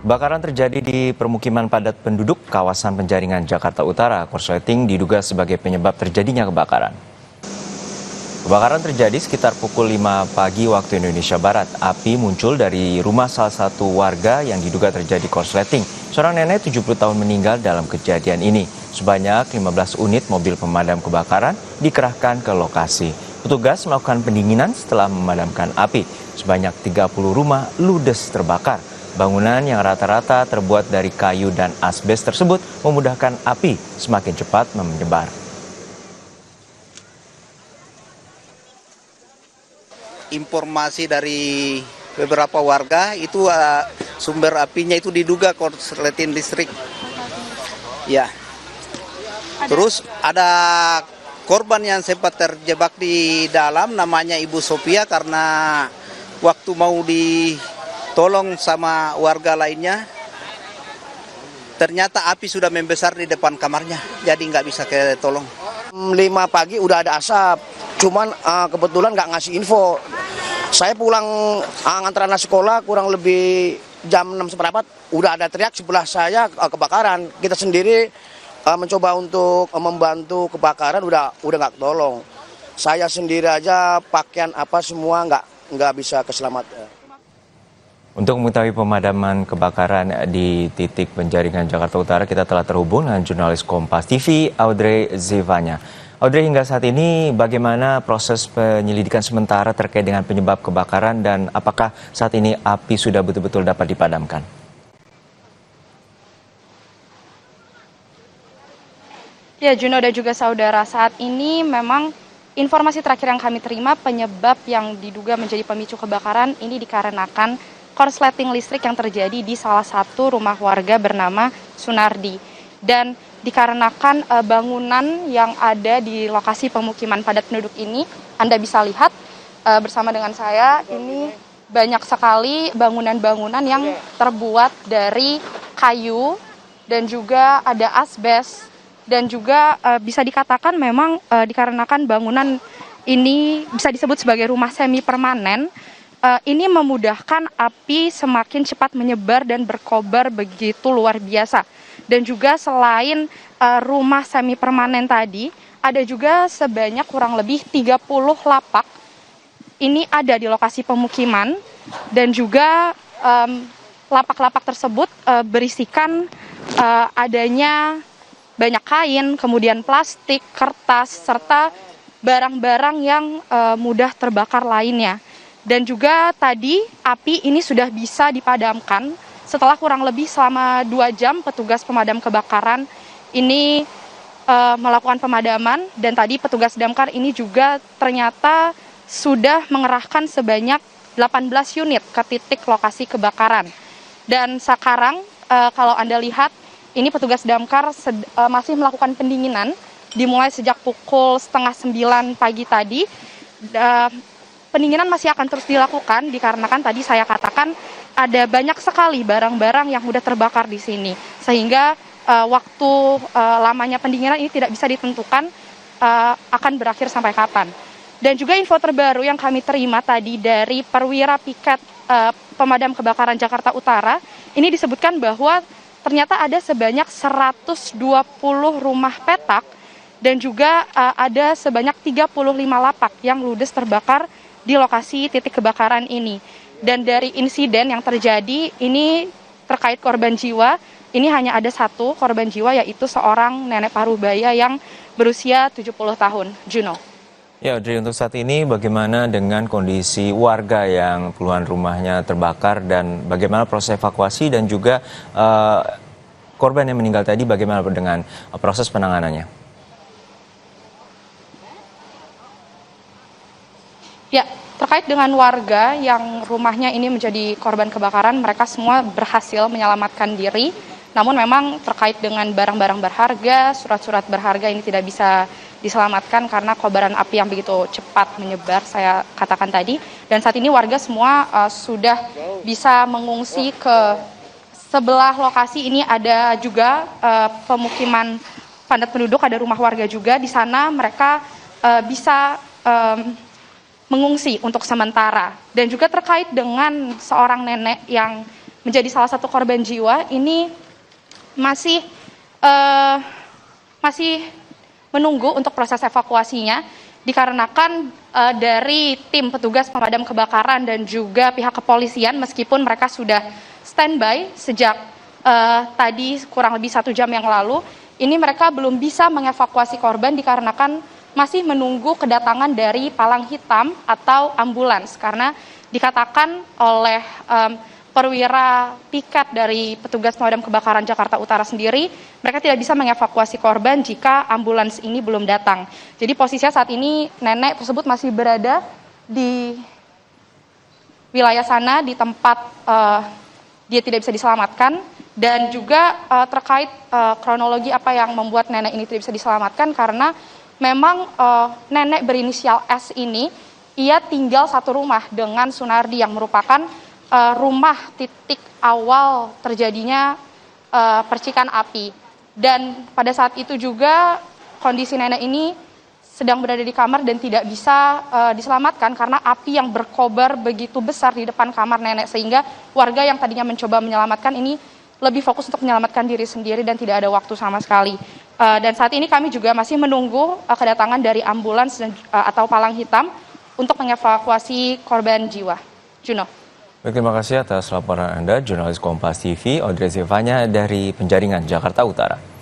Kebakaran terjadi di permukiman padat penduduk kawasan Penjaringan, Jakarta Utara. Korsleting diduga sebagai penyebab terjadinya kebakaran. Kebakaran terjadi sekitar pukul 5 pagi waktu Indonesia Barat. Api muncul dari rumah salah satu warga yang diduga terjadi korsleting. Seorang nenek 70 tahun meninggal dalam kejadian ini. Sebanyak 15 unit mobil pemadam kebakaran dikerahkan ke lokasi. Petugas melakukan pendinginan setelah memadamkan api. Sebanyak 30 rumah ludes terbakar. Bangunan yang rata-rata terbuat dari kayu dan asbes tersebut memudahkan api semakin cepat menyebar. Informasi dari beberapa warga itu sumber apinya itu diduga korsleting listrik. Ya. Terus ada korban yang sempat terjebak di dalam, namanya Ibu Sophia, karena waktu mau ditolong sama warga lainnya, ternyata api sudah membesar di depan kamarnya, jadi nggak bisa ketolong. 5 pagi udah ada asap, cuman kebetulan nggak ngasih info. Saya pulang ngantar anak sekolah kurang lebih jam 6 seperempat, udah ada teriak sebelah saya kebakaran. Kita sendiri mencoba untuk membantu kebakaran, udah nggak tolong. Saya sendiri aja pakaian apa semua nggak bisa keselamatan. Untuk mengetahui pemadaman kebakaran di titik Penjaringan, Jakarta Utara, kita telah terhubung dengan jurnalis Kompas TV, Audrey Zivanya. Audrey, hingga saat ini bagaimana proses penyelidikan sementara terkait dengan penyebab kebakaran dan apakah saat ini api sudah betul-betul dapat dipadamkan? Ya, Juno dan juga saudara, saat ini memang informasi terakhir yang kami terima, penyebab yang diduga menjadi pemicu kebakaran ini dikarenakan korsleting listrik yang terjadi di salah satu rumah warga bernama Sunardi. Dan dikarenakan bangunan yang ada di lokasi pemukiman padat penduduk ini, Anda bisa lihat bersama dengan saya, ini banyak sekali bangunan-bangunan yang terbuat dari kayu dan juga ada asbes. Dan juga bisa dikatakan memang dikarenakan bangunan ini bisa disebut sebagai rumah semi permanen, ini memudahkan api semakin cepat menyebar dan berkobar begitu luar biasa. Dan juga selain rumah semi permanen tadi, ada juga sebanyak kurang lebih 30 lapak ini ada di lokasi pemukiman, dan juga lapak-lapak tersebut berisikan adanya banyak kain, kemudian plastik, kertas, serta barang-barang yang mudah terbakar lainnya. Dan juga tadi api ini sudah bisa dipadamkan setelah kurang lebih selama 2 jam petugas pemadam kebakaran ini melakukan pemadaman, dan tadi petugas damkar ini juga ternyata sudah mengerahkan sebanyak 18 unit ke titik lokasi kebakaran. Dan sekarang kalau Anda lihat, ini petugas damkar masih melakukan pendinginan dimulai sejak pukul 8:30 pagi tadi. Pendinginan masih akan terus dilakukan dikarenakan tadi saya katakan ada banyak sekali barang-barang yang mudah terbakar di sini. Sehingga waktu lamanya pendinginan ini tidak bisa ditentukan akan berakhir sampai kapan. Dan juga info terbaru yang kami terima tadi dari Perwira Piket Pemadam Kebakaran Jakarta Utara, ini disebutkan bahwa ternyata ada sebanyak 120 rumah petak dan juga ada sebanyak 35 lapak yang ludes terbakar di lokasi titik kebakaran ini. Dan dari insiden yang terjadi ini terkait korban jiwa, ini hanya ada 1 korban jiwa, yaitu seorang nenek parubaya yang berusia 70 tahun. Juno. Ya, Audrey, untuk saat ini bagaimana dengan kondisi warga yang puluhan rumahnya terbakar dan bagaimana proses evakuasi dan juga korban yang meninggal tadi, bagaimana dengan proses penanganannya? Ya, terkait dengan warga yang rumahnya ini menjadi korban kebakaran, mereka semua berhasil menyelamatkan diri. Namun memang terkait dengan barang-barang berharga, surat-surat berharga ini tidak bisa diselamatkan karena kobaran api yang begitu cepat menyebar, saya katakan tadi. Dan saat ini warga semua sudah bisa mengungsi ke sebelah lokasi. Ini ada juga pemukiman padat penduduk, ada rumah warga juga. Di sana mereka bisa mengungsi untuk sementara. Dan juga terkait dengan seorang nenek yang menjadi salah satu korban jiwa ini masih menunggu untuk proses evakuasinya, dikarenakan dari tim petugas pemadam kebakaran dan juga pihak kepolisian, meskipun mereka sudah standby sejak tadi kurang lebih 1 jam yang lalu, ini mereka belum bisa mengevakuasi korban dikarenakan masih menunggu kedatangan dari palang hitam atau ambulans, karena dikatakan oleh perwira piket dari petugas pemadam kebakaran Jakarta Utara sendiri, mereka tidak bisa mengevakuasi korban jika ambulans ini belum datang. Jadi posisinya saat ini nenek tersebut masih berada di wilayah sana, di tempat dia tidak bisa diselamatkan, dan juga terkait kronologi apa yang membuat nenek ini tidak bisa diselamatkan, karena memang nenek berinisial S ini, ia tinggal satu rumah dengan Sunardi yang merupakan rumah titik awal terjadinya percikan api. Dan pada saat itu juga kondisi nenek ini sedang berada di kamar dan tidak bisa diselamatkan karena api yang berkobar begitu besar di depan kamar nenek, sehingga warga yang tadinya mencoba menyelamatkan ini lebih fokus untuk menyelamatkan diri sendiri dan tidak ada waktu sama sekali. Dan saat ini kami juga masih menunggu kedatangan dari ambulans atau palang hitam untuk mengevakuasi korban jiwa. Juno. Baik, terima kasih atas laporan Anda, jurnalis Kompas TV, Audrey Zevanya dari Penjaringan, Jakarta Utara.